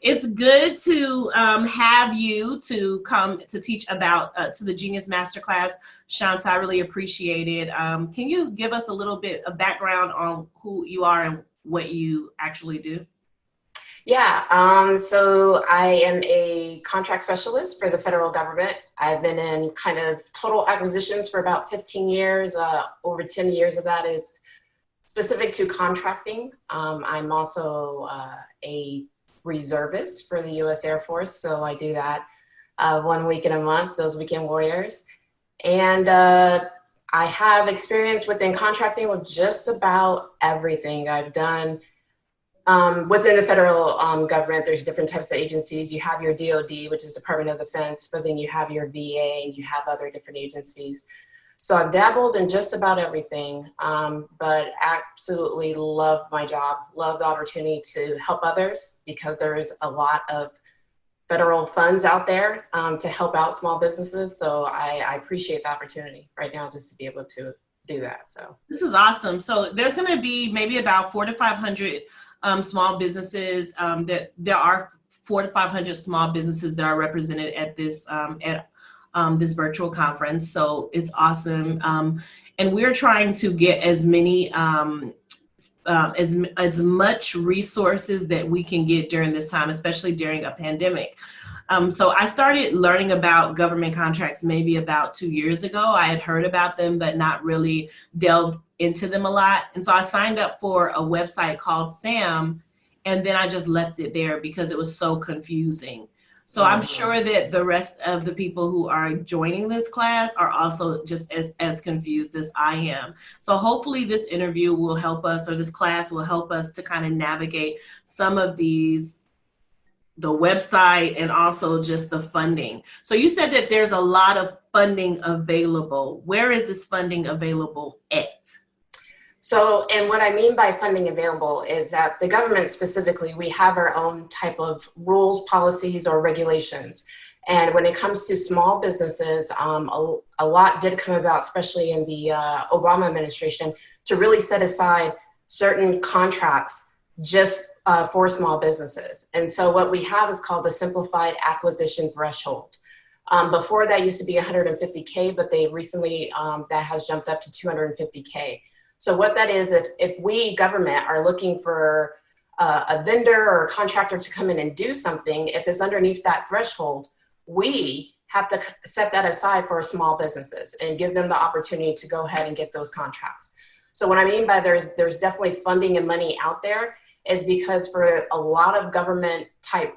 It's good to have you to come to teach about to the Genius Masterclass. Shawnta, I really appreciate it. Can you give us a little bit of background on who you are and what you actually do? Yeah, so I am a contract specialist for the federal government. I've been in kind of total acquisitions for about 15 years. Over 10 years of that is specific to contracting. I'm also a reservist for the U.S. Air Force, so I do that 1 week in a month, those weekend warriors. And I have experience within contracting with just about everything. I've done within the federal government, there's different types of agencies. You have your DOD, which is Department of Defense, but then you have your VA and you have other different agencies. So I've dabbled in just about everything, but absolutely love my job, love the opportunity to help others because there is a lot of federal funds out there to help out small businesses. So I appreciate the opportunity right now just to be able to do that. So this is awesome. So there's going to be maybe about 400 to 500 small businesses. That there are 400 to 500 small businesses that are represented at this this virtual conference. So it's awesome. And we're trying to get as many, as much resources that we can get during this time, especially during a pandemic. So I started learning about government contracts maybe about 2 years ago. I had heard about them, but not really delved into them a lot. And so I signed up for a website called SAM, and then I just left it there because it was so confusing. So I'm sure that the rest of the people who are joining this class are also just as confused as I am. So hopefully this interview will help us, or this class will help us to kind of navigate some of these, the website and also just the funding. So you said that there's a lot of funding available. Where is this funding available at? So, and what I mean by funding available is that the government specifically, we have our own type of rules, policies, or regulations. And when it comes to small businesses, a lot did come about, especially in the Obama administration, to really set aside certain contracts just for small businesses. And so what we have is called the simplified acquisition threshold. Before that used to be 150K, but they recently, that has jumped up to 250K. So what that is, if we government are looking for a vendor or a contractor to come in and do something, if it's underneath that threshold, we have to set that aside for small businesses and give them the opportunity to go ahead and get those contracts. So what I mean by there's definitely funding and money out there is because for a lot of government type,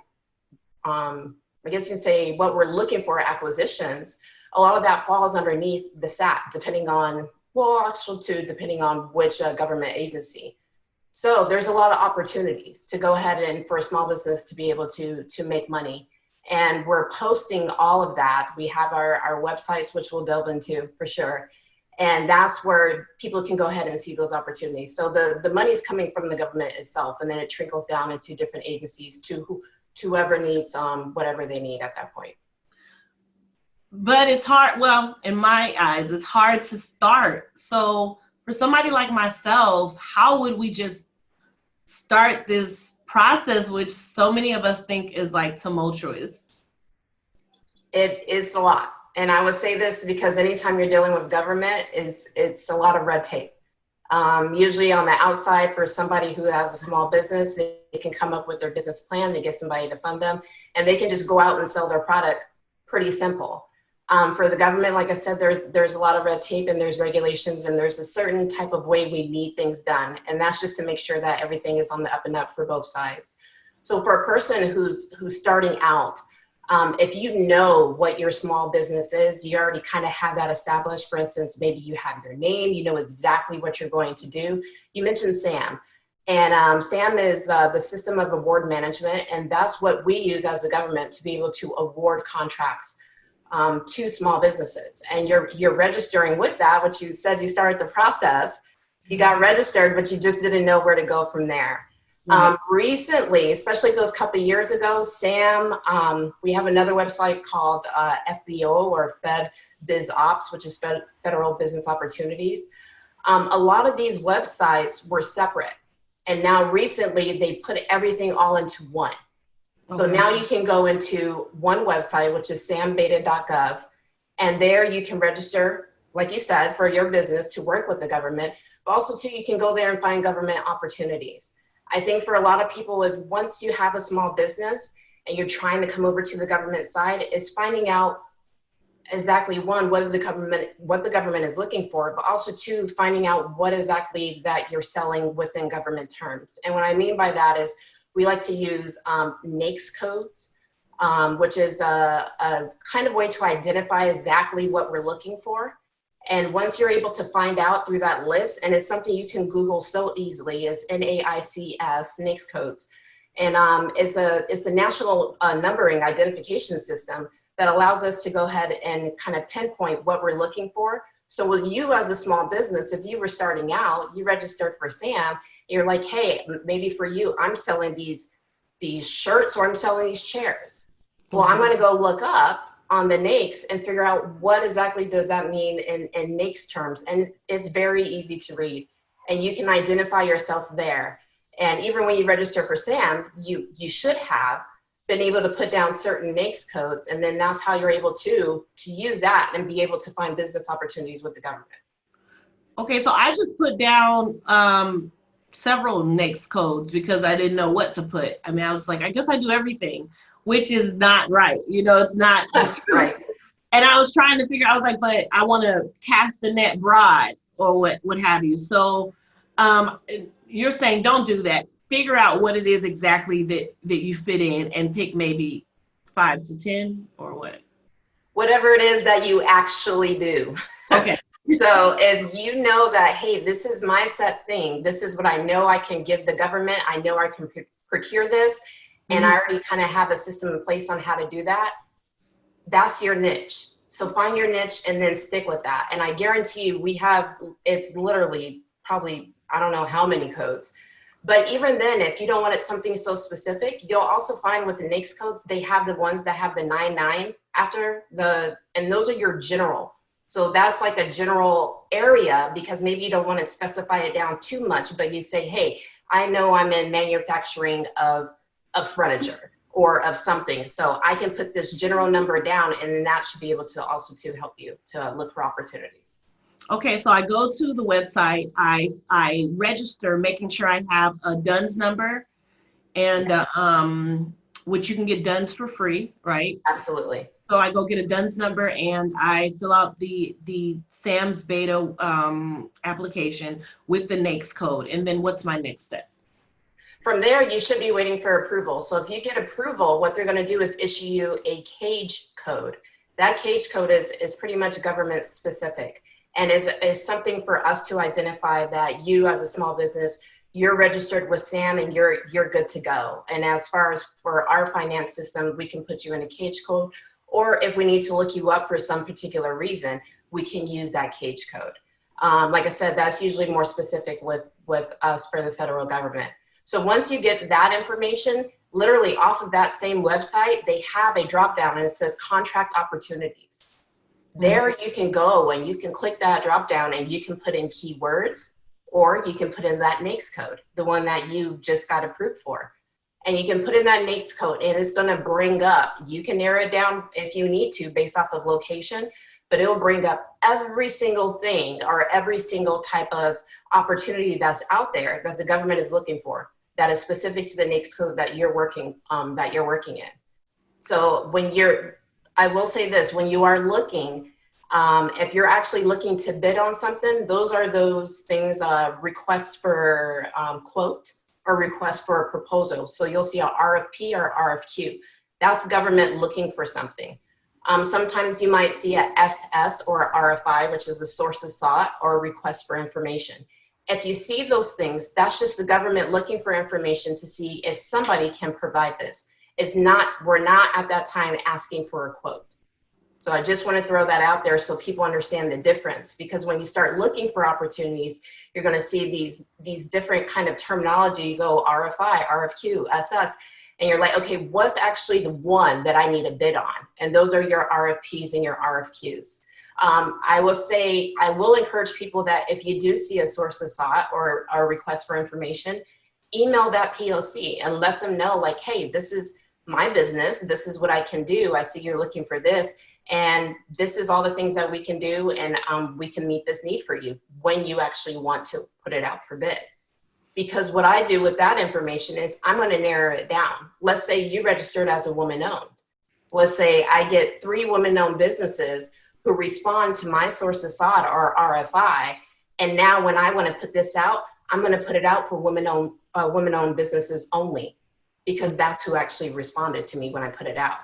I guess you can say what we're looking for acquisitions, a lot of that falls underneath the SAT, depending on, well, actually too, depending on which government agency. So there's a lot of opportunities to go ahead and for a small business to be able to make money. And we're posting all of that. We have our websites, which we'll delve into for sure. And that's where people can go ahead and see those opportunities. So the money is coming from the government itself, and then it trickles down into different agencies to whoever needs whatever they need at that point. But it's hard, well, in my eyes, it's hard to start. So for somebody like myself, how would we just start this process, which so many of us think is like tumultuous? It is a lot. And I would say this because anytime you're dealing with government, it's a lot of red tape. Usually on the outside, for somebody who has a small business, they can come up with their business plan, they get somebody to fund them, and they can just go out and sell their product. Pretty simple. For the government, like I said, there's a lot of red tape and there's regulations and there's a certain type of way we need things done. And that's just to make sure that everything is on the up and up for both sides. So for a person who's starting out, if you know what your small business is, you already kind of have that established. For instance, maybe you have your name, you know exactly what you're going to do. You mentioned SAM. And SAM is the System of Award Management. And that's what we use as a government to be able to award contracts to small businesses. And you're registering with that, which you said you started the process. You got registered, but you just didn't know where to go from there. Right. Recently, especially those couple of years ago, SAM, we have another website called FBO, or Fed Biz Ops, which is Federal Business Opportunities. A lot of these websites were separate. And now recently they put everything all into one. So Okay. now you can go into one website, which is sambeta.gov, and there you can register, like you said, for your business to work with the government, but also too, you can go there and find government opportunities. I think for a lot of people is once you have a small business and you're trying to come over to the government side, is finding out exactly one, what the government is looking for, but also two, finding out what exactly that you're selling within government terms. And what I mean by that is we like to use NAICS codes, which is a kind of way to identify exactly what we're looking for. And once you're able to find out through that list, and it's something you can Google so easily, is NAICS, NAICS codes. And it's a national numbering identification system that allows us to go ahead and kind of pinpoint what we're looking for. So with you as a small business, if you were starting out, you registered for SAM, you're like, hey, maybe for you, I'm selling these shirts or I'm selling these chairs. Well, I'm gonna go look up on the NAICS and figure out what exactly does that mean in NAICS terms. And it's very easy to read. And you can identify yourself there. And even when you register for SAM, you should have been able to put down certain NAICS codes, and then that's how you're able to use that and be able to find business opportunities with the government. Okay, so I just put down several NAICS codes because I didn't know what to put. I mean, I was like, I guess I do everything, which is not right. You know, it's not Right. And I was trying to figure, I was like, but I want to cast the net broad or what have you. So you're saying don't do that. Figure out what it is exactly that you fit in and pick maybe 5 to 10 or what? Whatever it is that you actually do. Okay. So if you know that, hey, this is my set thing, this is what I know I can give the government, I know I can procure this, and I already kind of have a system in place on how to do that, that's your niche. So find your niche and then stick with that. And I guarantee you it's literally probably, I don't know how many codes. But even then, if you don't want it something so specific, you'll also find with the NAICS codes, they have the ones that have the 99 after and those are your general. So that's like a general area because maybe you don't want to specify it down too much, but you say, hey, I know I'm in manufacturing of furniture or of something. So I can put this general number down and then that should be able to also to help you to look for opportunities. Okay, so I go to the website, I register, making sure I have a DUNS number, and which you can get DUNS for free, right? Absolutely. So I go get a DUNS number and I fill out the SAM's beta application with the NAICS code. And then what's my next step? From there, you should be waiting for approval. So if you get approval, what they're going to do is issue you a CAGE code. That CAGE code is pretty much government specific and is something for us to identify that you as a small business, you're registered with SAM and you're good to go. And as far as for our finance system, we can put you in a CAGE code, or if we need to look you up for some particular reason, we can use that CAGE code. Like I said, that's usually more specific with us for the federal government. So once you get that information, literally off of that same website, they have a drop down and it says contract opportunities. There you can go and you can click that drop down and you can put in keywords, or you can put in that NAICS code, the one that you just got approved for. And you can put in that NAICS code and it's gonna bring up, you can narrow it down if you need to based off of location, but it'll bring up every single thing or every single type of opportunity that's out there that the government is looking for, that is specific to the NAICS code that you're working in. So I will say this, when you are looking, if you're actually looking to bid on something, those are those things, requests for quote or request for a proposal. So you'll see a RFP or RFQ. That's government looking for something. Sometimes you might see a SS or a RFI, which is a sources sought or a request for information. If you see those things, that's just the government looking for information to see if somebody can provide this. We're not at that time asking for a quote. So I just want to throw that out there so people understand the difference, because when you start looking for opportunities, you're going to see these different kind of terminologies, RFI, RFQ, SS, and you're like, okay, what's actually the one that I need a bid on? And those are your RFPs and your RFQs. I will encourage people that if you do see a source of sought or a request for information, email that POC and let them know like, hey, this is my business. This is what I can do. I see you're looking for this. And this is all the things that we can do. And we can meet this need for you when you actually want to put it out for bid. Because what I do with that information is I'm going to narrow it down. Let's say you registered as a woman-owned. Let's say I get 3 women-owned businesses who respond to my source of SOD or RFI. And now when I want to put this out, I'm going to put it out for women-owned businesses only, because that's who actually responded to me when I put it out.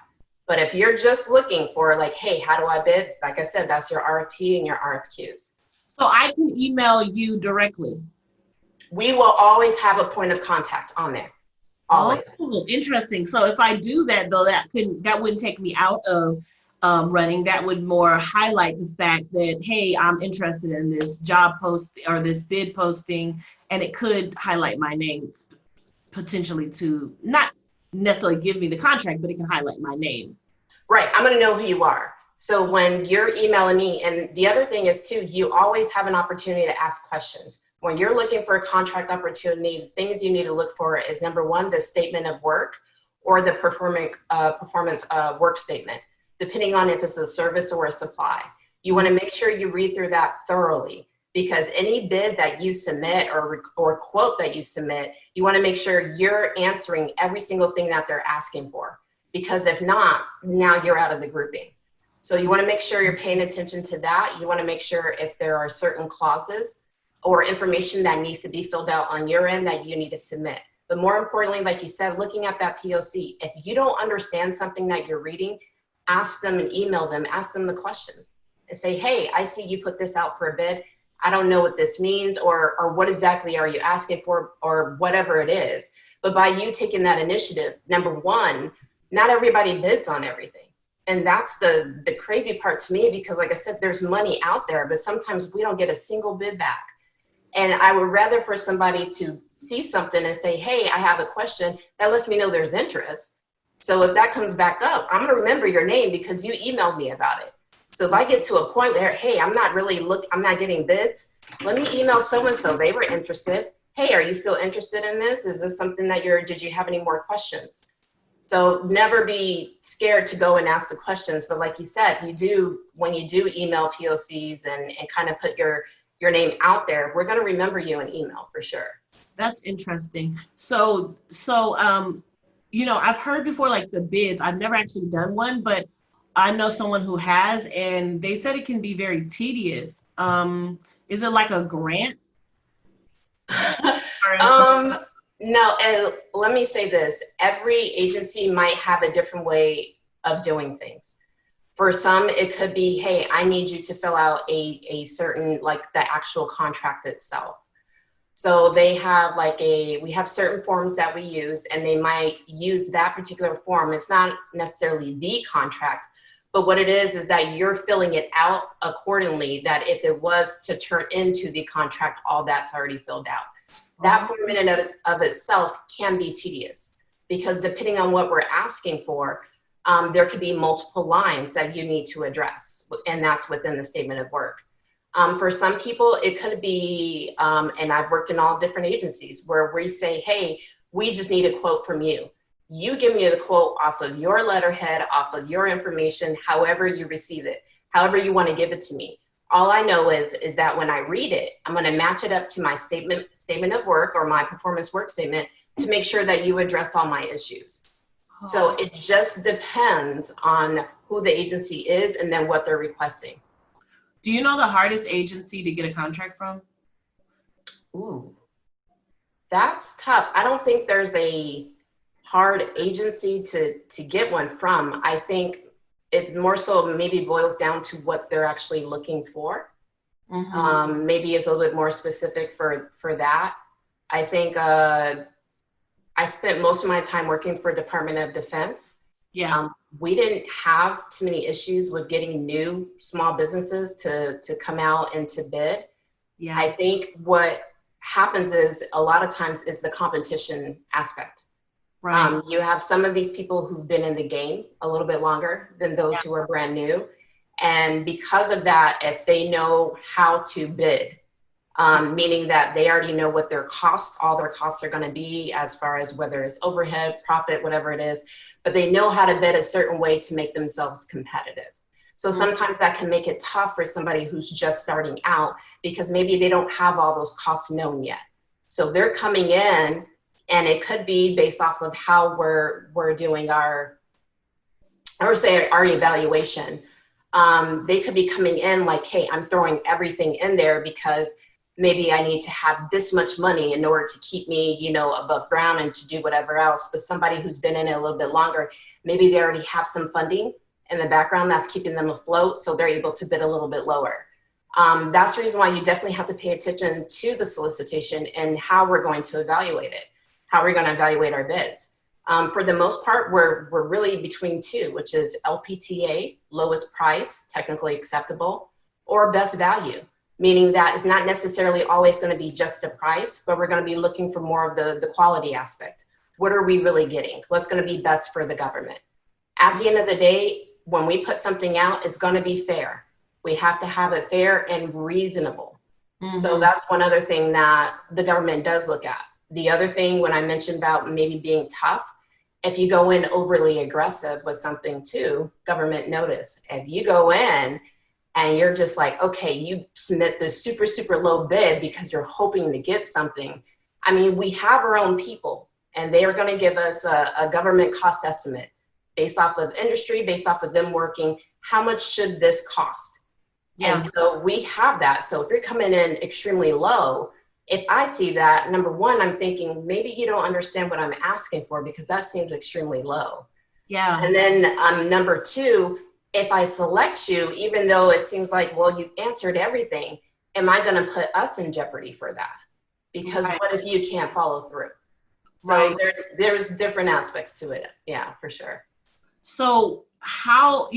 But if you're just looking for like, hey, how do I bid? Like I said, that's your RFP and your RFQs. So I can email you directly. We will always have a point of contact on there. Always. Oh, interesting. So if I do that though, that wouldn't take me out of running. That would more highlight the fact that, hey, I'm interested in this job post or this bid posting, and it could highlight my name potentially to not necessarily give me the contract, but it can highlight my name. Right. I'm going to know who you are. So when you're emailing me, and the other thing is too, you always have an opportunity to ask questions. When you're looking for a contract opportunity, things you need to look for is number 1, the statement of work or the performance work statement, depending on if it's a service or a supply. You want to make sure you read through that thoroughly, because any bid that you submit or quote that you submit, you want to make sure you're answering every single thing that they're asking for. Because if not, now you're out of the grouping. So you want to make sure you're paying attention to that. You want to make sure if there are certain clauses or information that needs to be filled out on your end that you need to submit. But more importantly, like you said, looking at that POC, if you don't understand something that you're reading, ask them and email them, ask them the question and say, hey, I see you put this out for a bid. I don't know what this means, or what exactly are you asking for, or whatever it is. But by you taking that initiative, number 1, not everybody bids on everything. And that's the crazy part to me, because like I said, there's money out there, but sometimes we don't get a single bid back. And I would rather for somebody to see something and say, hey, I have a question, that lets me know there's interest. So if that comes back up, I'm gonna remember your name because you emailed me about it. So if I get to a point where, hey, I'm not getting bids, let me email so-and-so, they were interested. Hey, are you still interested in this? Is this something that did you have any more questions? So never be scared to go and ask the questions. But like you said, when you do email POCs and kind of put your name out there, we're going to remember you in email for sure. That's interesting. So I've heard before, like the bids, I've never actually done one, but I know someone who has, and they said it can be very tedious. Is it like a grant? No, and let me say this. Every agency might have a different way of doing things. For some, it could be, hey, I need you to fill out a certain, like the actual contract itself. So they have we have certain forms that we use, and they might use that particular form. It's not necessarily the contract, but what it is that you're filling it out accordingly, that if it was to turn into the contract, all that's already filled out. That form in and of itself can be tedious, because depending on what we're asking for, there could be multiple lines that you need to address, and that's within the statement of work. For some people, it could be, and I've worked in all different agencies, where we say, hey, we just need a quote from you. You give me the quote off of your letterhead, off of your information, however you receive it, however you want to give it to me. All I know is that when I read it, I'm going to match it up to my statement of work or my performance work statement to make sure that you addressed all my issues. Oh. So it just depends on who the agency is and then what they're requesting. Do you know the hardest agency to get a contract from? Ooh, that's tough. I don't think there's a hard agency to get one from. I think it more so maybe boils down to what they're actually looking for. Mm-hmm. Maybe it's a little bit more specific for that. I think I spent most of my time working for Department of Defense. Yeah. We didn't have too many issues with getting new small businesses to come out and to bid. Yeah. I think what happens is a lot of times is the competition aspect. Right. You have some of these people who've been in the game a little bit longer than those who are brand new. And because of that, if they know how to bid, meaning that they already know what all their costs are going to be as far as whether it's overhead, profit, whatever it is, but they know how to bid a certain way to make themselves competitive. So sometimes that can make it tough for somebody who's just starting out because maybe they don't have all those costs known yet. So they're coming in, and it could be based off of how we're doing our evaluation. They could be coming in like, hey, I'm throwing everything in there because maybe I need to have this much money in order to keep me, above ground and to do whatever else. But somebody who's been in it a little bit longer, maybe they already have some funding in the background that's keeping them afloat, so they're able to bid a little bit lower. That's the reason why you definitely have to pay attention to the solicitation and how we're going to evaluate it, how we're going to evaluate our bids. For the most part, we're really between two, which is LPTA, lowest price, technically acceptable, or best value, meaning that it's not necessarily always going to be just the price, but we're going to be looking for more of the quality aspect. What are we really getting? What's going to be best for the government? At the end of the day, when we put something out, it's going to be fair. We have to have it fair and reasonable. Mm-hmm. So that's one other thing that the government does look at. The other thing, when I mentioned about maybe being tough, if you go in overly aggressive with something too, government notice. If you go in and you're just like, okay, you submit this super, super low bid because you're hoping to get something. I mean, we have our own people, and they are going to give us a government cost estimate based off of industry, based off of them working. How much should this cost? Yeah. And so we have that. So if you're coming in extremely low, if I see that, number one, I'm thinking maybe you don't understand what I'm asking for because that seems extremely low. Yeah. And then number two, if I select you, even though it seems like, well, you answered everything, am I going to put us in jeopardy for that? Because what if you can't follow through? So there's different aspects to it. Yeah, for sure. So how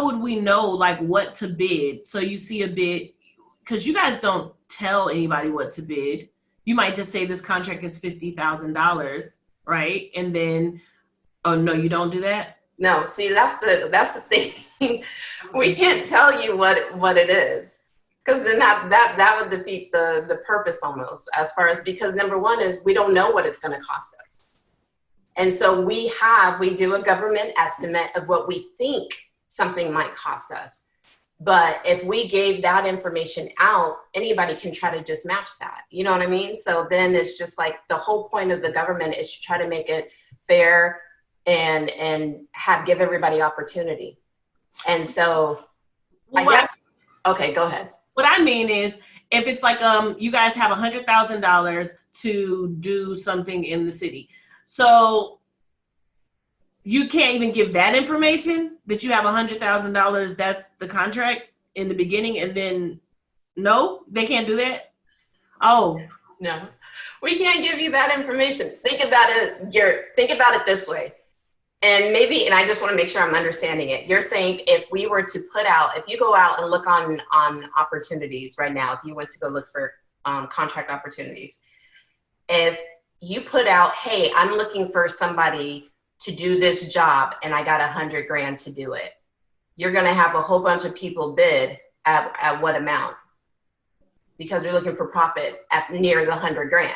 would we know like what to bid? So you see a bid, because you guys don't tell anybody what to bid. You might just say this contract is $50,000, right? And then, oh no, you don't do that? No, see, that's the thing. We can't tell you what it is, because then that would defeat the purpose almost, as far as, because number one is we don't know what it's going to cost us. And so we do a government estimate of what we think something might cost us. But if we gave that information out, anybody can try to just match that. You know what I mean? So then it's just like the whole point of the government is to try to make it fair and give everybody opportunity. And so okay, go ahead. What I mean is, if it's like you guys have $100,000 to do something in the city, so you can't even give that information that you have $100,000. That's the contract in the beginning, and then no, they can't do that. Oh no, we can't give you that information. Think about it this way. And I just want to make sure I'm understanding it. You're saying if we were to if you go out and look on opportunities right now, if you went to go look for contract opportunities, if you put out, hey, I'm looking for somebody to do this job and I got $100,000 to do it, you're going to have a whole bunch of people bid at what amount? Because they're looking for profit at near the $100,000.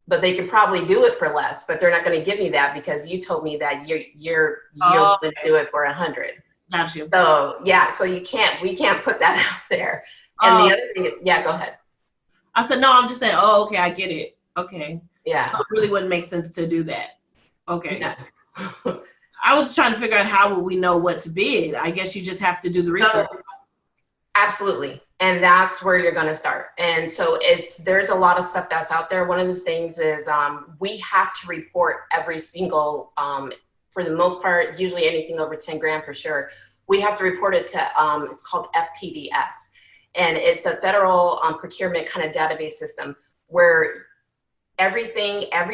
But they could probably do it for less, but they're not going to give me that because you told me that you're going to do it for 100. Got you. So yeah, so we can't put that out there. And the other thing, yeah, go ahead. I said, no, I'm just saying, oh, okay, I get it. Okay. Yeah. So it really wouldn't make sense to do that. Okay. Yeah. I was just trying to figure out how would we know what to bid. I guess you just have to do the research. Absolutely. And that's where you're going to start. And so there's a lot of stuff that's out there. One of the things is we have to report every single, for the most part, usually anything over 10 grand for sure. We have to report it to, it's called FPDS. And it's a federal procurement kind of database system where every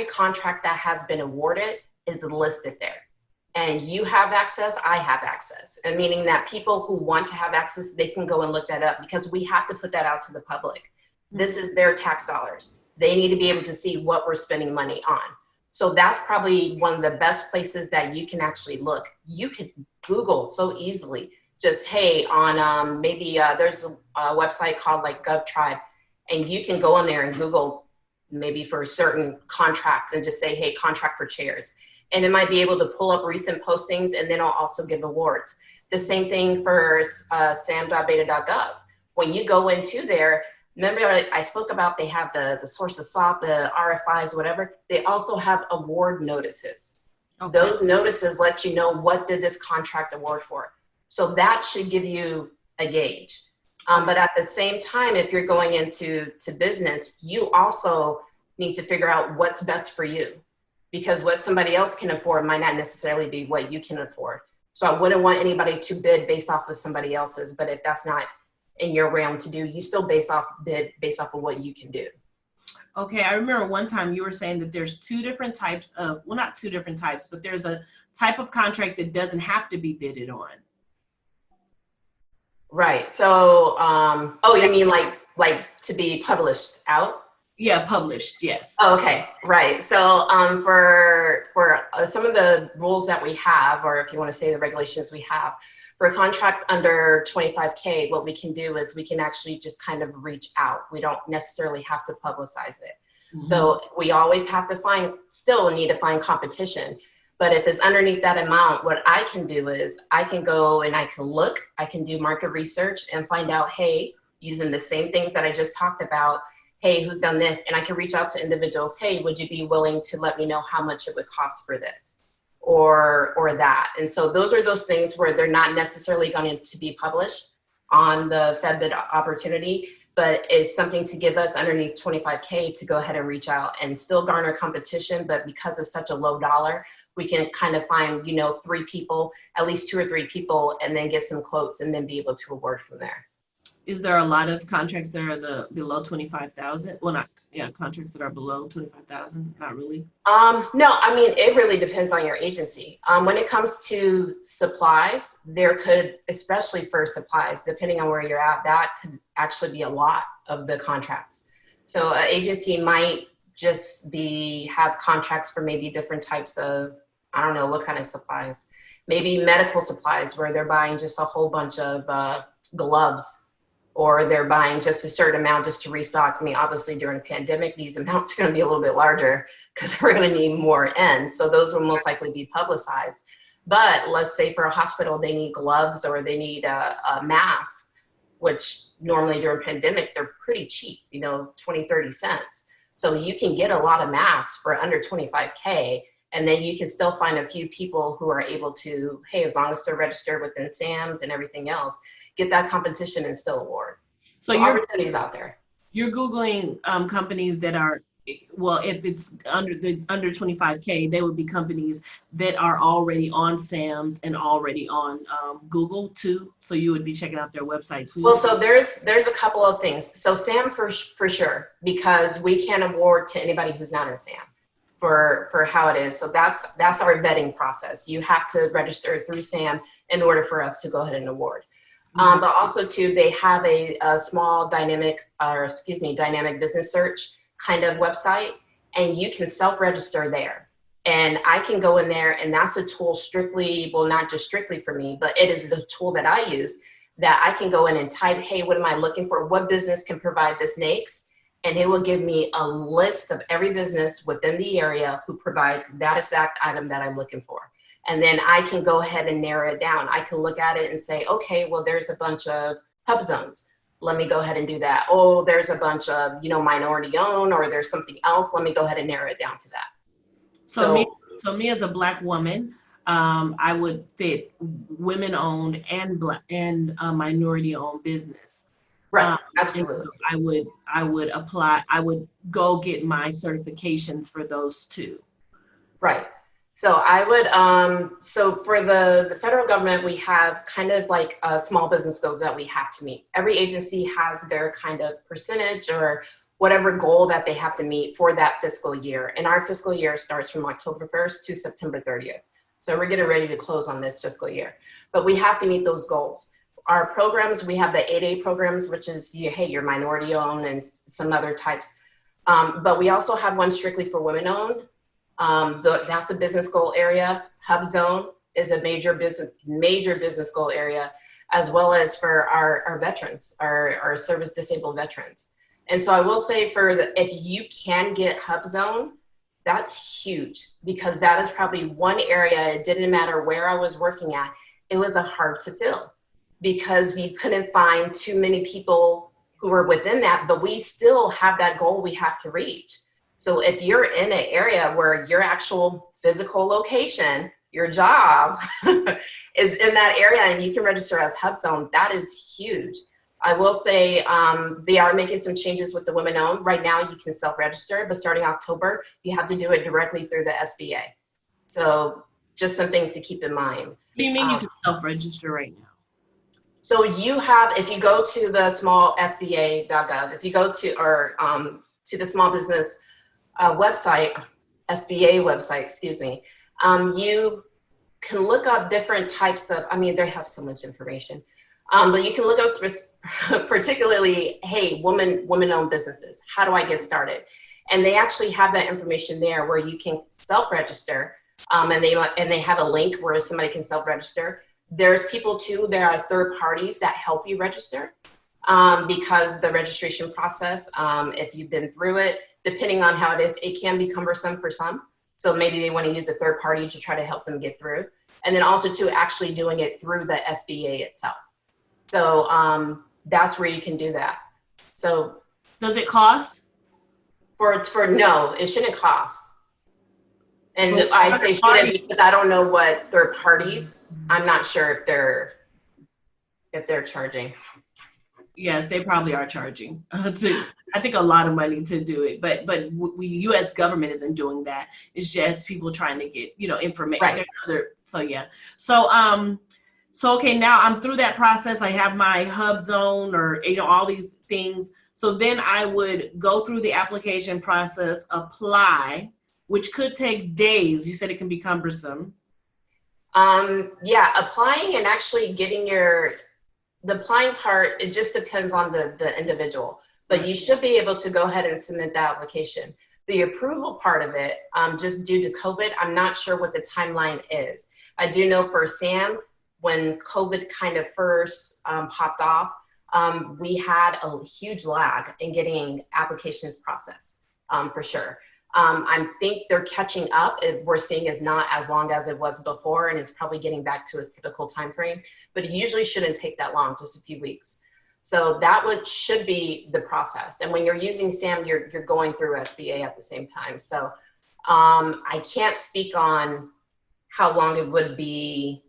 contract that has been awarded is listed there. And you have access, I have access. And meaning that people who want to have access, they can go and look that up because we have to put that out to the public. This is their tax dollars. They need to be able to see what we're spending money on. So that's probably one of the best places that you can actually look. You can Google so easily, just, hey, on maybe there's a website called like GovTribe, and you can go on there and Google maybe for certain contracts and just say, hey, contract for chairs. And it might be able to pull up recent postings, and then I'll also give awards. The same thing for sam.beta.gov. When you go into there, remember I spoke about they have the source of SOP, the RFIs, whatever. They also have award notices. Okay. Those notices let you know what did this contract award for. So that should give you a gauge. But at the same time, if you're going into business, you also need to figure out what's best for you, because what somebody else can afford might not necessarily be what you can afford. So I wouldn't want anybody to bid based off of somebody else's, but if that's not in your realm to do, you still bid based off of what you can do. Okay, I remember one time you were saying that there's two different types of, well, not two different types, but there's a type of contract that doesn't have to be bidded on. Right. So, oh, you mean like to be published out? Yeah, published. Yes. Oh, okay. Right. So, for some of the rules that we have, or if you want to say the regulations we have for contracts under 25K, what we can do is we can actually just kind of reach out. We don't necessarily have to publicize it. Mm-hmm. So we always have to still need to find competition. But if it's underneath that amount, what I can do is I can go and I can do market research and find out, hey, using the same things that I just talked about, hey, who's done this? And I can reach out to individuals, hey, would you be willing to let me know how much it would cost for this or that? And so those are those things where they're not necessarily going to be published on the Fed bid opportunity, but it's something to give us underneath 25K to go ahead and reach out and still garner competition. But because it's such a low dollar, we can kind of find, three people, at least 2 or 3 people, and then get some quotes and then be able to award from there. Is there a lot of contracts that are below 25,000? Well, contracts that are below 25,000? Not really. No, I mean, it really depends on your agency. When it comes to supplies, there could, especially for supplies, depending on where you're at, that could actually be a lot of the contracts. So an agency might just have contracts for maybe different types of, I don't know what kind of supplies, maybe medical supplies where they're buying just a whole bunch of gloves, or they're buying just a certain amount just to restock. I mean, obviously during a pandemic, these amounts are going to be a little bit larger because we're going to need more ends. So those will most likely be publicized. But let's say for a hospital, they need gloves or they need a mask, which normally during pandemic, they're pretty cheap, 20, 30 cents. So you can get a lot of masks for under 25K. And then you can still find a few people who are able to, hey, as long as they're registered within SAMs and everything else, get that competition and still award. So opportunities out there. You're Googling companies that are, well, if it's under 25K, they would be companies that are already on SAMs and already on Google too. So you would be checking out their website too. Well, so there's a couple of things. So SAM for sure, because we can't award to anybody who's not in SAM for how it is. So that's our vetting process. You have to register through SAM in order for us to go ahead and award. But also too, they have a small dynamic business search kind of website, and you can self-register there. And I can go in there, and that's a tool strictly, well, not just strictly for me, but it is a tool that I use that I can go in and type, hey, what am I looking for? What business can provide this NAICS? And it will give me a list of every business within the area who provides that exact item that I'm looking for. And then I can go ahead and narrow it down. I can look at it and say, okay, well, there's a bunch of hub zones. Let me go ahead and do that. Oh, there's a bunch of, minority owned, or there's something else. Let me go ahead and narrow it down to that. So me as a Black woman, I would fit women owned and minority owned business. Right, absolutely. So I would apply, I would go get my certifications for those two. Right. So I would, so for the federal government, we have kind of like small business goals that we have to meet. Every agency has their kind of percentage or whatever goal that they have to meet for that fiscal year. And our fiscal year starts from October 1st to September 30th. So we're getting ready to close on this fiscal year, but we have to meet those goals. Our programs, we have the 8A programs, which is, hey, you're minority owned and some other types. But we also have one strictly for women owned. That's a business goal area. Hub Zone is a major business goal area. as well as for our veterans, our service disabled veterans. And so I will say if you can get HubZone, that's huge, because that is probably one area, it didn't matter where I was working at, it was a hard to fill because you couldn't find too many people who were within that, but we still have that goal we have to reach. So if you're in an area where your actual physical location, your job is in that area and you can register as HubZone, that is huge. I will say they are making some changes with the women-owned. Right now you can self-register, but starting October, you have to do it directly through the SBA. So just some things to keep in mind. What do you mean you can self-register right now? So if you go to the small SBA.gov, if you go to the small business website, SBA website, excuse me, you can look up different types of, they have so much information. But you can look up particularly, hey, women-owned businesses. How do I get started? And they actually have that information there where you can self-register, and they have a link where somebody can self-register. There's people too, there are third parties that help you register because the registration process, if you've been through it, depending on how it is, it can be cumbersome for some. So maybe they want to use a third party to try to help them get through. And then also too, actually doing it through the SBA itself. So that's where you can do that. So does it cost? No, it shouldn't cost. And I say shouldn't because I don't know what third parties. I'm not sure if they're charging. Yes, they probably are charging. I think a lot of money to do it, but U.S. government isn't doing that. It's just people trying to get information. Right. So okay, now I'm through that process. I have my HubZone or all these things. So then I would go through the application process, apply, which could take days. You said it can be cumbersome. Yeah, applying and actually getting the applying part, it just depends on the individual, but you should be able to go ahead and submit the application. The approval part of it, just due to COVID, I'm not sure what the timeline is. I do know for SAM, when COVID kind of first popped off, we had a huge lag in getting applications processed, for sure. I think they're catching up. We're seeing is not as long as it was before, and it's probably getting back to its typical time frame, but it usually shouldn't take that long, just a few weeks. So that should be the process. And when you're using SAM, you're going through SBA at the same time. So I can't speak on how long it would be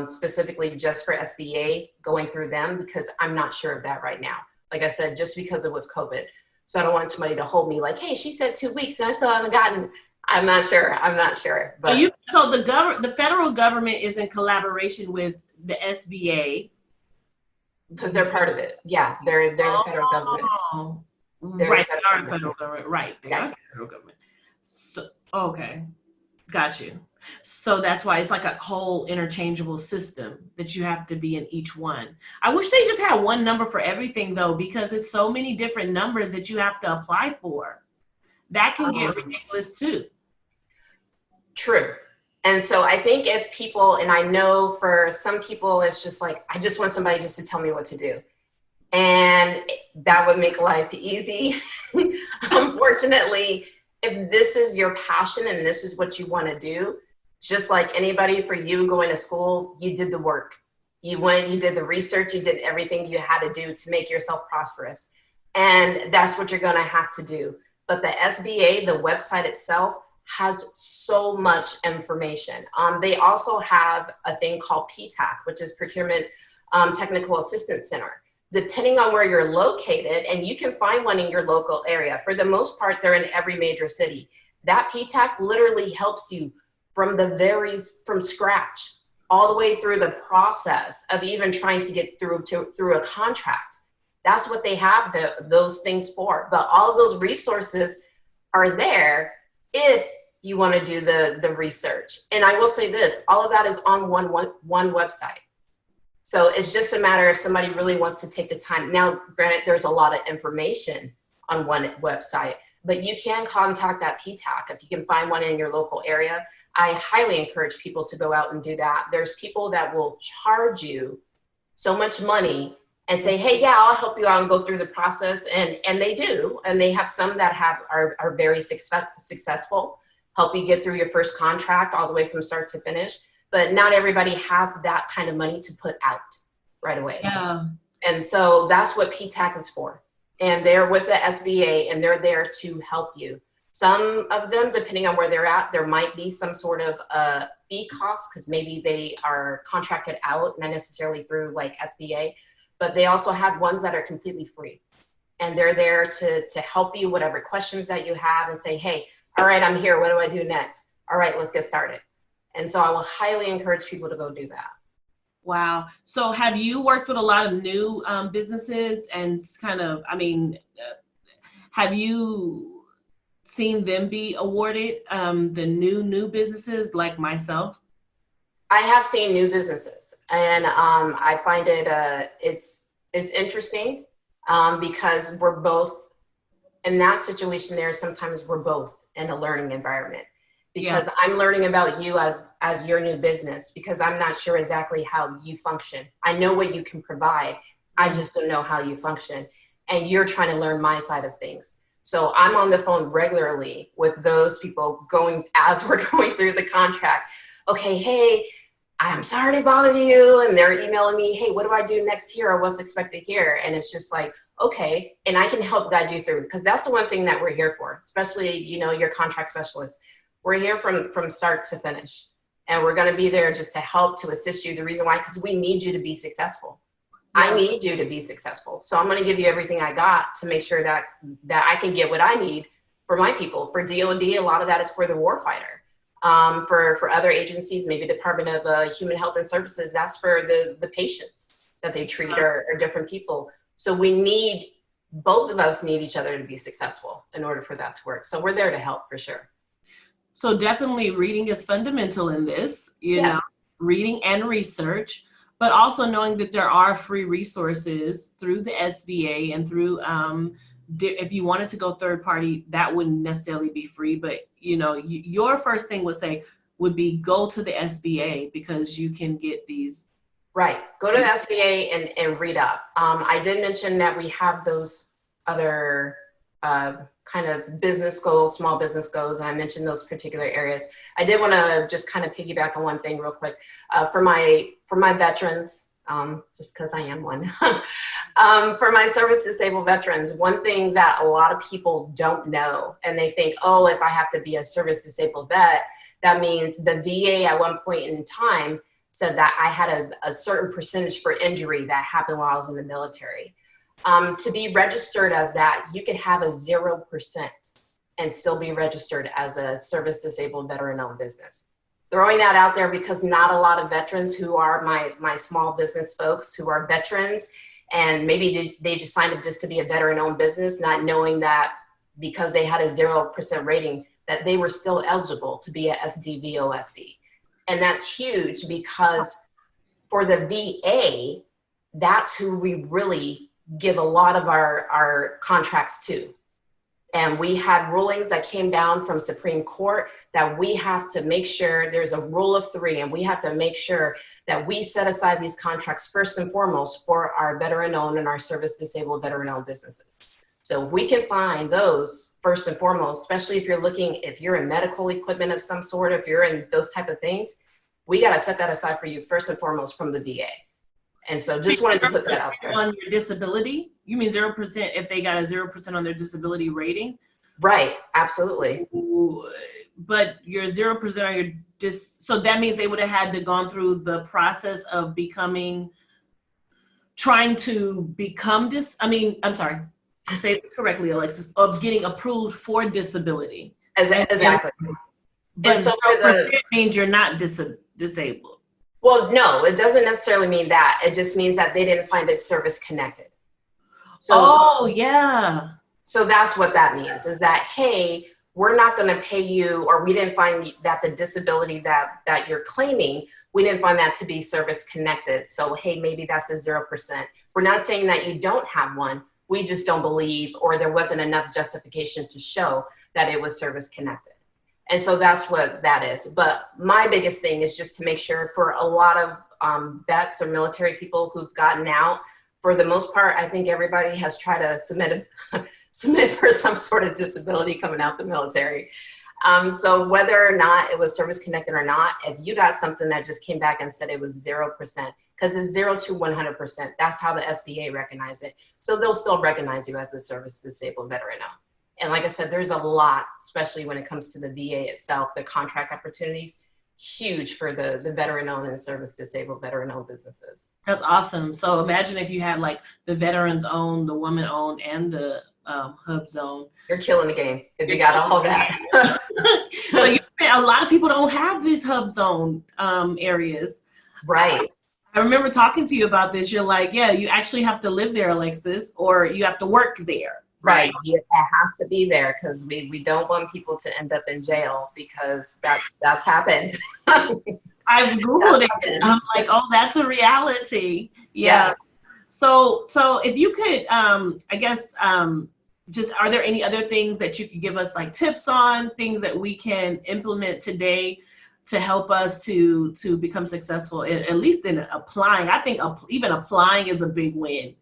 specifically just for SBA going through them, because I'm not sure of that right now. Like I said, just because of with COVID. So I don't want somebody to hold me like, hey, she said 2 weeks and I still haven't gotten. I'm not sure. But so the federal government is in collaboration with the SBA because they're part of it. Yeah, they're the federal government. Right, they are federal government. Right, they are the federal government. So okay, got you. So that's why it's like a whole interchangeable system that you have to be in each one. I wish they just had one number for everything though, because it's so many different numbers that you have to apply for. That can get ridiculous too. True. And so I think if people, and I know for some people, it's just like, I just want somebody just to tell me what to do. And that would make life easy. Unfortunately, if this is your passion and this is what you want to do, just like anybody, for you going to school, you did the work. You went, you did the research, you did everything you had to do to make yourself prosperous. And that's what you're going to have to do. But the SBA, the website itself, has so much information. They also have a thing called PTAC, which is Procurement Technical Assistance Center. Depending on where you're located, and you can find one in your local area. For the most part, they're in every major city. That PTAC literally helps you from scratch, all the way through the process of even trying to get through a contract. That's what they have those things for. But all of those resources are there if you want to do the research. And I will say this, all of that is on one website. So it's just a matter if somebody really wants to take the time. Now, granted, there's a lot of information on one website, but you can contact that PTAC if you can find one in your local area. I highly encourage people to go out and do that. There's people that will charge you so much money and say, hey, yeah, I'll help you out and go through the process. And they do. And they have some that are very successful, help you get through your first contract all the way from start to finish. But not everybody has that kind of money to put out right away. Yeah. And so that's what PTAC is for. And they're with the SBA and they're there to help you. Some of them, depending on where they're at, there might be some sort of fee cost because maybe they are contracted out, not necessarily through like SBA, but they also have ones that are completely free. And they're there to help you, whatever questions that you have, and say, hey, all right, I'm here. What do I do next? All right, let's get started. And so I will highly encourage people to go do that. Wow. So have you worked with a lot of new businesses and kind of, have you seen them be awarded the new businesses like myself? I have seen new businesses, and I find it it's interesting because we're both in that situation. There, sometimes we're both in a learning environment because I'm learning about you as your new business because I'm not sure exactly how you function. I know what you can provide. I just don't know how you function, and you're trying to learn my side of things. So I'm on the phone regularly with those people as we're going through the contract. Okay, hey, I'm sorry to bother you. And they're emailing me, hey, what do I do next here or what's expected here? And it's just like, okay, and I can help guide you through because that's the one thing that we're here for, especially, your contract specialist. We're here from start to finish. And we're going to be there just to help, to assist you. The reason why, because we need you to be successful. I need you to be successful. So I'm going to give you everything I got to make sure that I can get what I need for my people. For DOD, a lot of that is for the warfighter. For other agencies, maybe Department of Human Health and Services, that's for the patients that they treat or different people. So both of us need each other to be successful in order for that to work. So we're there to help for sure. So definitely reading is fundamental in this, you know, reading and research, but also knowing that there are free resources through the SBA and through, if you wanted to go third party, that wouldn't necessarily be free, but your first thing would be go to the SBA because you can get these. Right. Go to the SBA and read up. I did mention that we have those other kind of business goals, small business goals, and I mentioned those particular areas. I did want to just kind of piggyback on one thing real quick. For my veterans, just because I am one, for my service disabled veterans, one thing that a lot of people don't know, and they think, oh, if I have to be a service disabled vet, that means the VA at one point in time said that I had a certain percentage for injury that happened while I was in the military. To be registered as that, you could have a 0% and still be registered as a service disabled veteran-owned business. Throwing that out there because not a lot of veterans who are my small business folks who are veterans, and maybe they just signed up just to be a veteran-owned business, not knowing that because they had a 0% rating, that they were still eligible to be a SDVOSV. And that's huge because for the VA, that's who we really give a lot of our contracts to. And we had rulings that came down from Supreme Court that we have to make sure there's a rule of three, and we have to make sure that we set aside these contracts first and foremost for our veteran-owned and our service-disabled veteran-owned businesses. So if we can find those first and foremost, especially if you're in medical equipment of some sort, if you're in those type of things, we got to set that aside for you first and foremost from the VA. And so just wanted to put that out there. On your disability? You mean 0% if they got a 0% on their disability rating? Right, absolutely. But your 0% on your so that means they would have had to gone through the process of trying to become I'm sorry, to say this correctly, Alexis, of getting approved for disability. Exactly. But so it means you're not disabled. Well, no, it doesn't necessarily mean that. It just means that they didn't find it service connected. So that's what that means, is that, hey, we're not going to pay you, or we didn't find that the disability that you're claiming, we didn't find that to be service connected. So, hey, maybe that's a 0%. We're not saying that you don't have one. We just don't believe, or there wasn't enough justification to show that it was service connected. And so that's what that is. But my biggest thing is just to make sure for a lot vets or military people who've gotten out. For the most part, I think everybody has tried to submit for some sort of disability coming out the military. So whether or not it was service connected or not, if you got something that just came back and said it was 0%, because it's 0 to 100%, that's how the SBA recognizes it. So they'll still recognize you as a service disabled veteran. And like I said, there's a lot, especially when it comes to the VA itself, the contract opportunities, huge for the veteran-owned and service-disabled veteran-owned businesses. That's awesome. So imagine if you had like the veterans-owned, the woman-owned, and the hub zone. You're killing the game if you got all that. So a lot of people don't have these hub zone areas. Right. I remember talking to you about this. You're like, yeah, you actually have to live there, Alexis, or you have to work there. Right. It has to be there because we don't want people to end up in jail because that's happened. I've Googled it. I'm like, oh, that's a reality. Yeah. So if you could, I guess, just, are there any other things that you could give us like tips on, things that we can implement today to help us to become successful, at least in applying? I think even applying is a big win.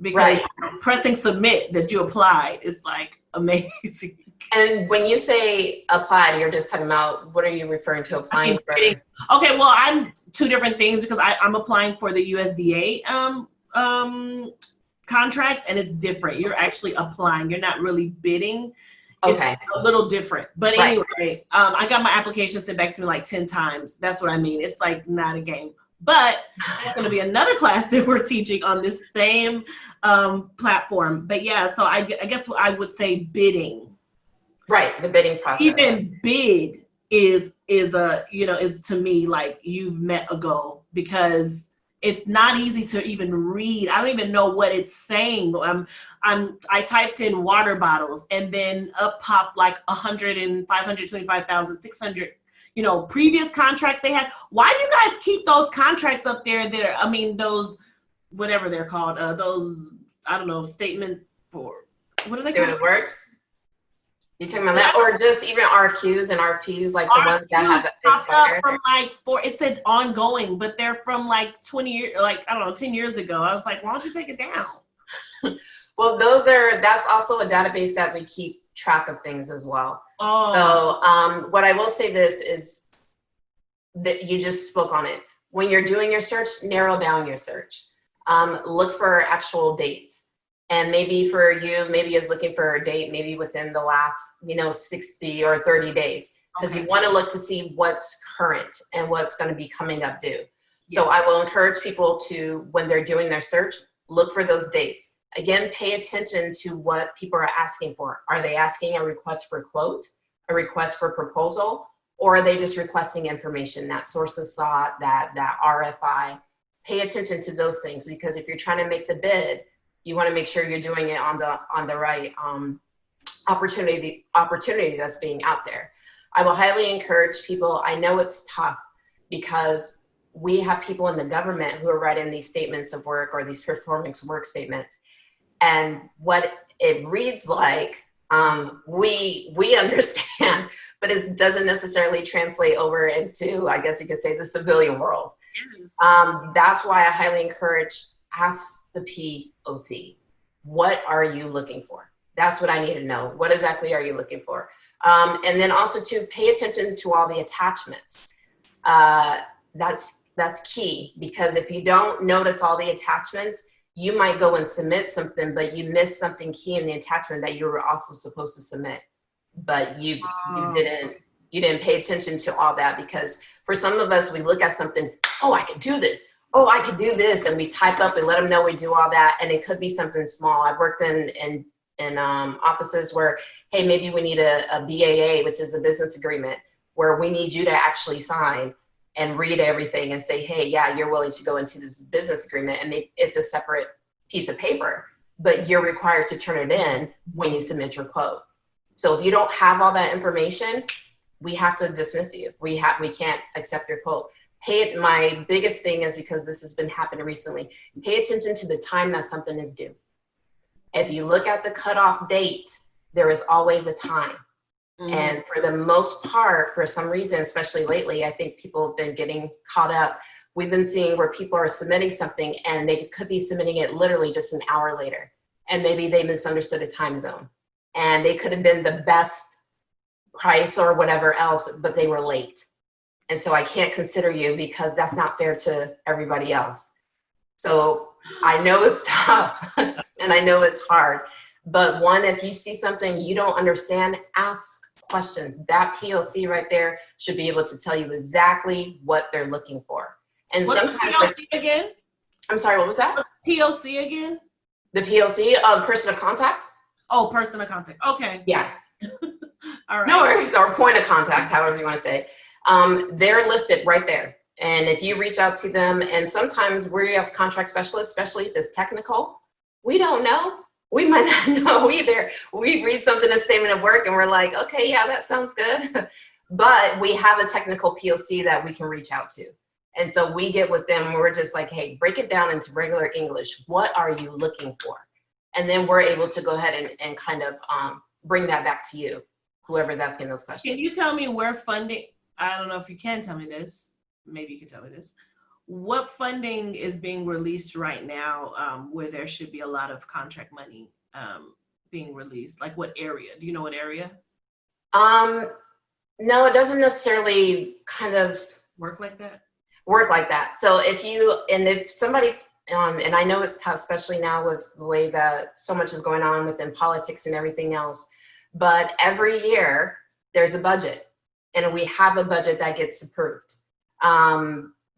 Because pressing submit that you applied is like amazing. And when you say applied, you're just talking about, what are you referring to applying for? Okay, well, I'm two different things because I'm applying for the USDA contracts, and it's different. You're actually applying. You're not really bidding. Okay. It's a little different. But anyway, I got my application sent back to me like 10 times. That's what I mean. It's like not a game. But there's going to be another class that we're teaching on this same platform. But yeah, so I guess I would say bidding. Right, the bidding process. Even bid is to me like you've met a goal, because it's not easy to even read. I don't even know what it's saying. I typed in water bottles, and then up popped like 100 and 525,000, 600. Previous contracts they had. Why do you guys keep those contracts up there? Those, whatever they're called, those, I don't know, statement for, what are they called? It works. You talking about that, or just even RFQs and RFPs, like the ones that have that from it said ongoing, but they're from like 20 years, like I don't know, 10 years ago. I was like, why don't you take it down? Well, that's also a database that we keep track of things as well. Oh. So what I will say this is that you just spoke on it. When you're doing your search, narrow down your search. Look for actual dates. And maybe for you, maybe is looking for a date, maybe within the last, 60 or 30 days. Because you want to look to see what's current and what's going to be coming up due. Yes. So I will encourage people to, when they're doing their search, look for those dates. Again, pay attention to what people are asking for. Are they asking a request for quote, a request for proposal, or are they just requesting information, that sources sought, that RFI? Pay attention to those things, because if you're trying to make the bid, you want to make sure you're doing it on the right opportunity that's being out there. I will highly encourage people. I know it's tough because we have people in the government who are writing these statements of work or these performance work statements. And what it reads like, we understand, but it doesn't necessarily translate over into, I guess you could say, the civilian world. Yes. That's why I highly encourage, ask the POC, what are you looking for? That's what I need to know. What exactly are you looking for? And then also to pay attention to all the attachments. That's key, because if you don't notice all the attachments, you might go and submit something, but you missed something key in the attachment that you were also supposed to submit. But you didn't pay attention to all that, because for some of us, we look at something, oh, I could do this. Oh, I could do this. And we type up and let them know we do all that. And it could be something small. I've worked in offices where, hey, maybe we need a BAA, which is a business agreement, where we need you to actually sign and read everything and say, hey, yeah, you're willing to go into this business agreement, and it's a separate piece of paper, but you're required to turn it in when you submit your quote. So if you don't have all that information, we have to dismiss you. We can't accept your quote. My biggest thing is, because this has been happening recently, pay attention to the time that something is due. If you look at the cutoff date, there is always a time. And for the most part, for some reason, especially lately, I think people have been getting caught up We've been seeing where people are submitting something and they could be submitting it literally just an hour later. And maybe they misunderstood a time zone. And they could have been the best price or whatever else, but they were late. And so I can't consider you because that's not fair to everybody else. So I know it's tough and I know it's hard. But one, if you see something you don't understand, ask questions. That POC right there should be able to tell you exactly what they're looking for. And what sometimes POC again? I'm sorry, what was that? POC again? The POC, person of contact? Oh, person of contact. Okay. Yeah. All right. No worries, or point of contact, however you want to say. They're listed right there. And if you reach out to them, and sometimes we as contract specialists, especially if it's technical, we don't know. We might not know either. We read something, a statement of work, and we're like, okay, yeah, that sounds good. But we have a technical POC that we can reach out to. And so we get with them, we're just like, hey, break it down into regular English. What are you looking for? And then we're able to go ahead and kind of bring that back to you, whoever's asking those questions. Can you tell me where funding, I don't know if you can tell me this, maybe you can tell me this. What funding is being released right now where there should be a lot of contract money being released? Like what area? Do you know what area? No, it doesn't necessarily kind of work like that. So if somebody, and I know it's tough, especially now with the way that so much is going on within politics and everything else, but every year there's a budget and we have a budget that gets approved.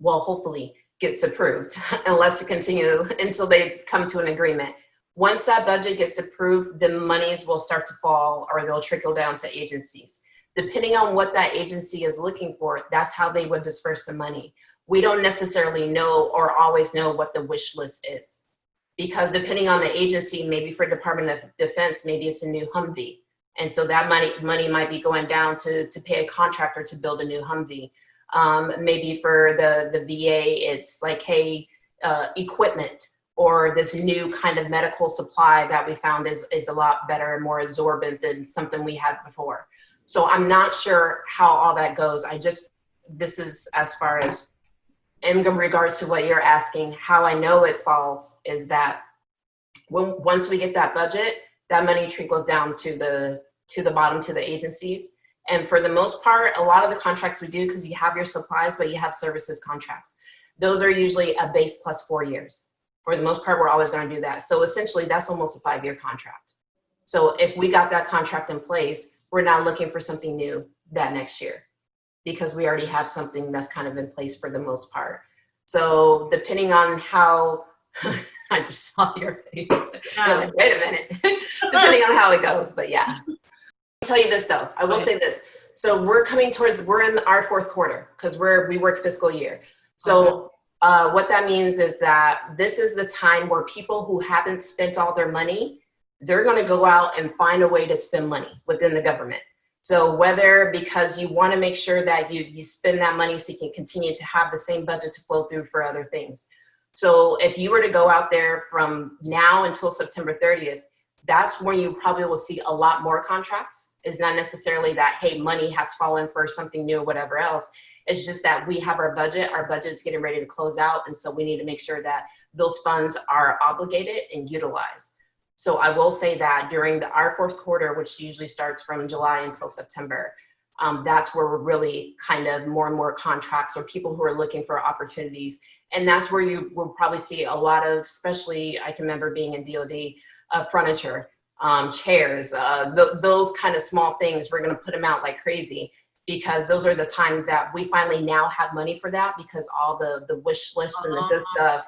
Well, hopefully gets approved unless it continue until they come to an agreement. Once that budget gets approved, the monies will start to fall or they'll trickle down to agencies. Depending on what that agency is looking for, that's how they would disperse the money. We don't necessarily know or always know what the wish list is, because depending on the agency, maybe for Department of Defense, maybe it's a new Humvee. And so that money might be going down to pay a contractor to build a new Humvee. Maybe for the VA, it's like, hey, equipment or this new kind of medical supply that we found is a lot better and more absorbent than something we had before. So I'm not sure how all that goes. This is as far as in regards to what you're asking, how I know it falls is that once we get that budget, that money trickles down to the bottom, to the agencies. And for the most part, a lot of the contracts we do, because you have your supplies, but you have services contracts. Those are usually a base plus 4 years. For the most part, we're always going to do that. So essentially, that's almost a 5-year contract. So if we got that contract in place, we're not looking for something new that next year because we already have something that's kind of in place for the most part. So depending on how, I just saw your face. You're like, wait a minute. Depending on how it goes, but yeah. I'll tell you this though, I will say this. So we're in our 4th quarter because we work fiscal year. So what that means is that this is the time where people who haven't spent all their money, they're going to go out and find a way to spend money within the government. So whether because you want to make sure that you spend that money so you can continue to have the same budget to flow through for other things. So if you were to go out there from now until September 30th, that's when you probably will see a lot more contracts. It's not necessarily that, hey, money has fallen for something new or whatever else. It's just that we have our budget's getting ready to close out. And so we need to make sure that those funds are obligated and utilized. So I will say that during our 4th quarter, which usually starts from July until September, that's where we're really kind of more and more contracts or people who are looking for opportunities. And that's where you will probably see a lot of, especially I can remember being in DOD, furniture, chairs, those kind of small things. We're going to put them out like crazy because those are the times that we finally now have money for that because all the wish list and the good stuff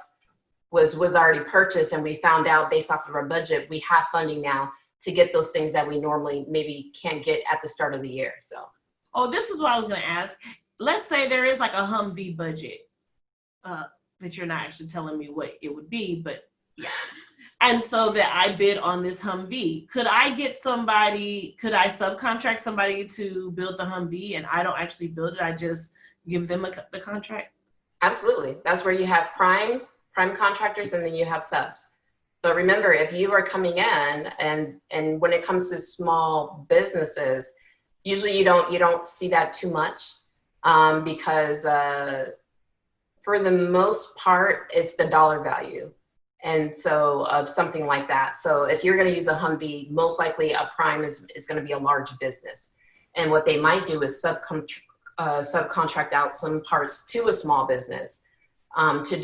was already purchased, and we found out based off of our budget, we have funding now to get those things that we normally maybe can't get at the start of the year. So, this is what I was going to ask. Let's say there is like a Humvee budget that you're not actually telling me what it would be, but yeah. And so that I bid on this Humvee. Could I subcontract somebody to build the Humvee and I don't actually build it? I just give them the contract? Absolutely. That's where you have prime contractors and then you have subs. But remember, if you are coming in and when it comes to small businesses, usually you don't see that too much because For the most part, it's the dollar value. And so of something like that. So if you're going to use a Humvee, most likely a prime is going to be a large business. And what they might do is subcontract out some parts to a small business to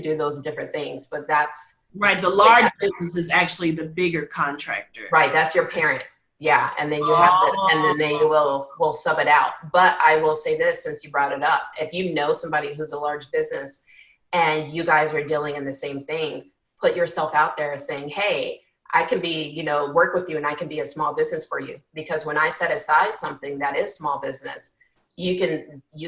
do those different things. But that's right. The large business is actually the bigger contractor. Right. That's your parent. Yeah. And then you have and then they will sub it out. But I will say this, since you brought it up, if you know somebody who's a large business and you guys are dealing in the same thing, put yourself out there saying, hey, I can be, work with you and I can be a small business for you. Because when I set aside something that is small business, you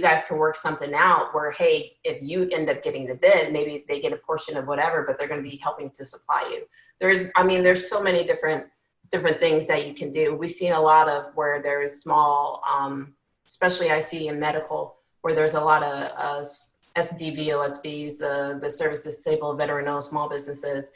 guys can work something out where, hey, if you end up getting the bid, maybe they get a portion of whatever, but they're going to be helping to supply you. There's so many different things that you can do. We've seen a lot of where there's small, especially I see in medical, where there's a lot of SDVOSBs, the service disabled veteran-owned small businesses.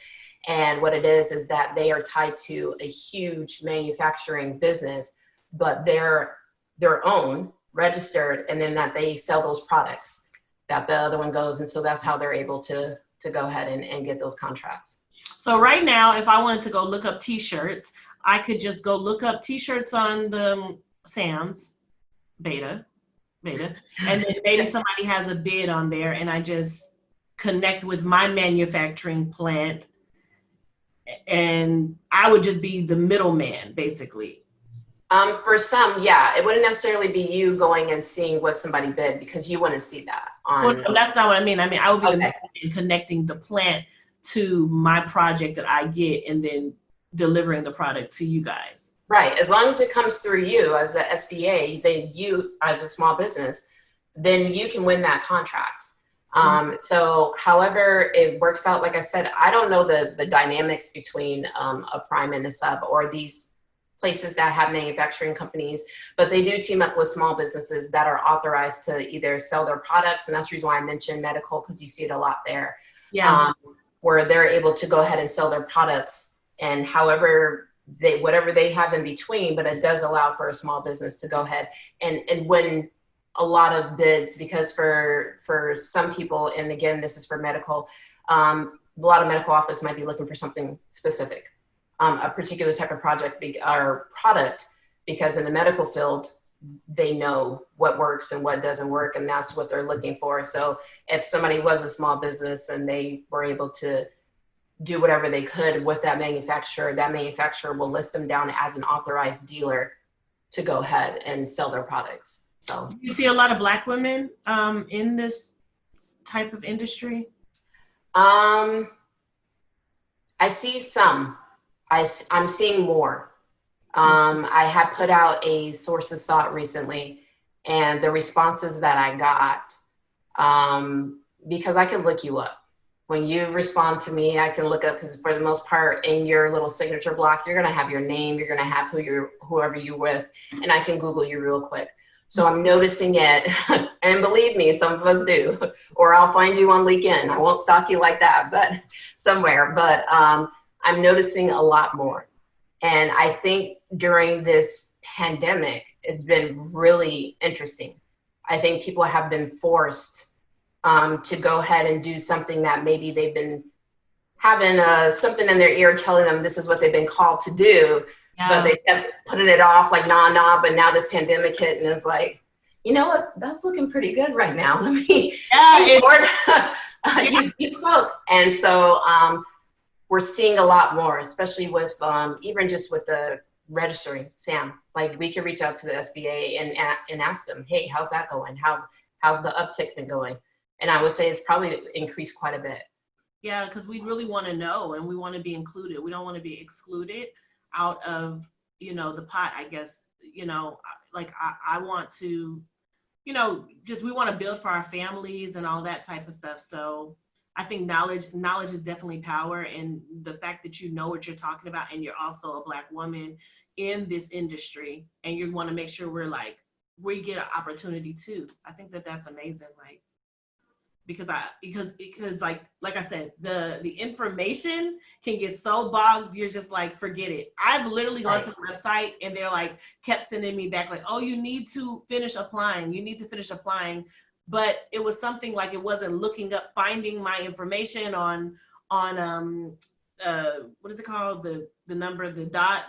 And what it is that they are tied to a huge manufacturing business, but they're their own, registered, and then that they sell those products that the other one goes. And so that's how they're able to go ahead and get those contracts. So right now, if I wanted to go look up t-shirts, I could just go look up t-shirts on the Sam's beta, and then maybe somebody has a bid on there and I just connect with my manufacturing plant and I would just be the middleman, basically. For some, yeah, it wouldn't necessarily be you going and seeing what somebody bid because you wouldn't see that. Well, no, that's not what I mean. I would be the middleman connecting the plant to my project that I get and then delivering the product to you guys. Right. As long as it comes through you as the SBA, then you as a small business, then you can win that contract. So however it works out, like I said, I don't know the dynamics between a prime and a sub or these places that have manufacturing companies, but they do team up with small businesses that are authorized to either sell their products. And that's the reason why I mentioned medical, because you see it a lot there. Yeah. Where they're able to go ahead and sell their products and whatever they have in between, but it does allow for a small business to go ahead and win a lot of bids, because for some people, and again, this is for medical, a lot of medical office might be looking for something specific, a particular type of project or product, because in the medical field, they know what works and what doesn't work, and that's what they're looking for. So if somebody was a small business and they were able to do whatever they could with that manufacturer will list them down as an authorized dealer to go ahead and sell their products. So you see a lot of Black women in this type of industry? I see some. I'm seeing more. I had put out a sources sought recently, and the responses that I got, because I can look you up. When you respond to me, I can look up, because for the most part in your little signature block, you're going to have your name, you're going to have whoever you're with, and I can Google you real quick. So I'm noticing it, and believe me, some of us do, or I'll find you on LinkedIn. I won't stalk you like that, but somewhere, but I'm noticing a lot more. And I think during this pandemic, it's been really interesting. I think people have been forced to go ahead and do something that maybe they've been having something in their ear telling them this is what they've been called to do, but they kept putting it off like, nah, but now this pandemic hit and it's like, you know what, that's looking pretty good right now. Let me, you spoke. And so we're seeing a lot more, especially with even just with the registering, Sam, like we can reach out to the SBA and ask them, hey, how's that going? How's the uptick been going? And I would say it's probably increased quite a bit. Yeah, because we really want to know and we want to be included. We don't want to be excluded out of, the pot, I guess, like I want to, just we want to build for our families and all that type of stuff. So I think knowledge is definitely power. And the fact that you know what you're talking about and you're also a Black woman in this industry and you want to make sure we get an opportunity too. I think that's amazing. Because like I said, the information can get so bogged, you're just like, forget it. I've literally gone to the website and they're kept sending me back oh, you need to finish applying. but it was something like it wasn't looking up, finding my information on what is it called? The number, the dot,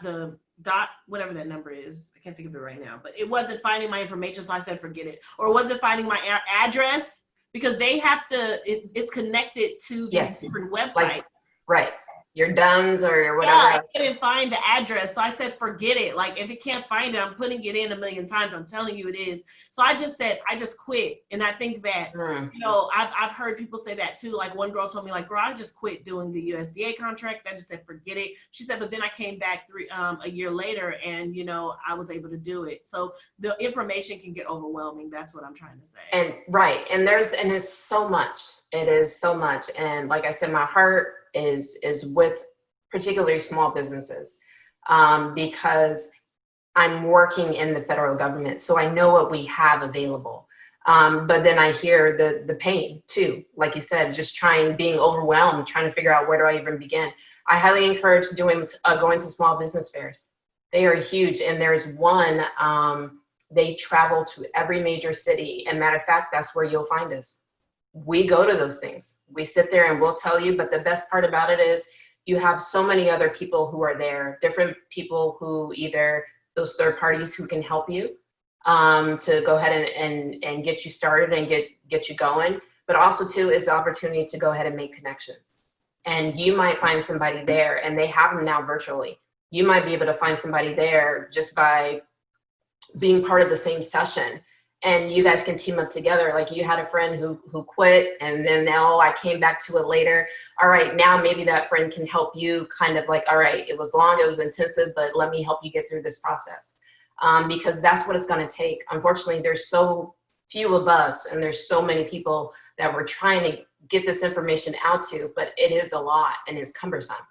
whatever that number is. I can't think of it right now, but it wasn't finding my information. So I said, forget it. Or wasn't finding my address, because they have to, it's connected to these different websites. Like, right. Your DUNS or whatever. Yeah, I couldn't find the address. So I said, forget it. Like, if it can't find it, I'm putting it in a million times. I'm telling you it is. So I just said, I just quit. And I think that, you know, I've heard people say that too. Like, one girl told me, like, girl, I just quit doing the USDA contract. I just said, forget it. She said, but then I came back a year later and, you know, I was able to do it. So the information can get overwhelming. That's what I'm trying to say. And right. And it's so much. It is so much. And like I said, my heart is with particularly small businesses, because I'm working in the federal government, so I know what we have available. But then I hear the pain too, like you said, just being overwhelmed, trying to figure out where do I even begin. I highly encourage going to small business fairs. They are huge, and there's one, they travel to every major city, and matter of fact, that's where you'll find us. We go to those things. We sit there and we'll tell you, but the best part about it is you have so many other people who are there, different people who either those third parties who can help you to go ahead and get you started and get you going, but also too is the opportunity to go ahead and make connections. And you might find somebody there, and they have them now virtually. You might be able to find somebody there just by being part of the same session. And you guys can team up together. Like, you had a friend who quit, and then now I came back to it later. All right, now maybe that friend can help you kind of like, all right, it was long, it was intensive, but let me help you get through this process. Because that's what it's gonna take. Unfortunately, there's so few of us, and there's so many people that we're trying to get this information out to, but it is a lot and it's cumbersome.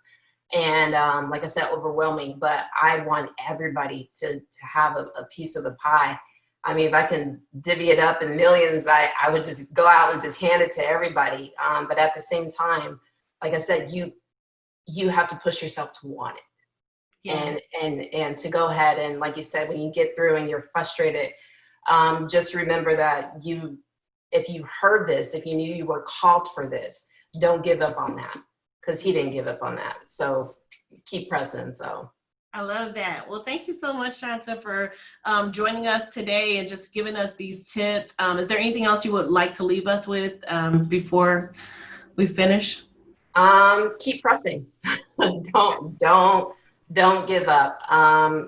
And like I said, overwhelming, but I want everybody to have a piece of the pie. I mean, if I can divvy it up in millions, I would just go out and just hand it to everybody. But at the same time, like I said, you have to push yourself to want it. Yeah. And to go ahead and, like you said, when you get through and you're frustrated, just remember that if you heard this, if you knew you were called for this, don't give up on that, because he didn't give up on that. So keep pressing. So. I love that. Well, thank you so much, Shawnta, for joining us today and just giving us these tips. Is there anything else you would like to leave us with before we finish? Keep pressing. Don't give up.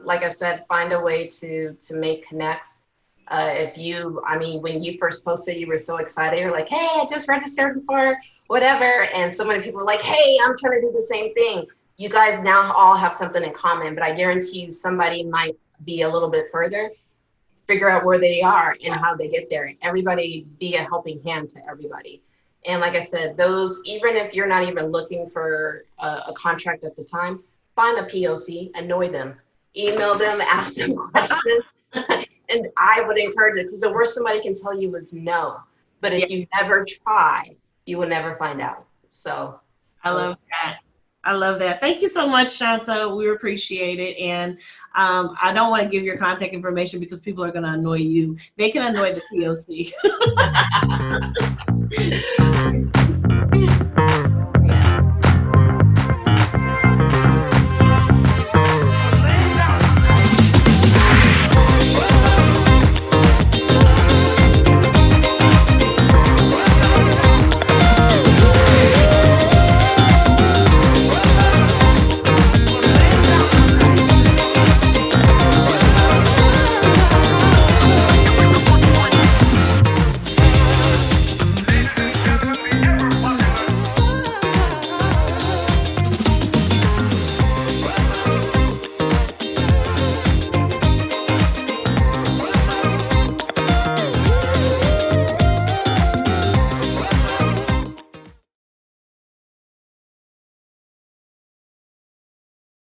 Like I said, find a way to make connects. When you first posted, you were so excited. You're like, hey, I just registered for whatever. And so many people were like, hey, I'm trying to do the same thing. You guys now all have something in common, but I guarantee you somebody might be a little bit further, figure out where they are and how they get there. Everybody be a helping hand to everybody. And like I said, those, even if you're not even looking for a contract at the time, find a POC, annoy them, email them, ask them questions. And I would encourage it, because the worst somebody can tell you is no. But if you never try, you will never find out. So I love that. I love that. Thank you so much, Shawnta. We appreciate it. And I don't want to give your contact information because people are going to annoy you. They can annoy the POC.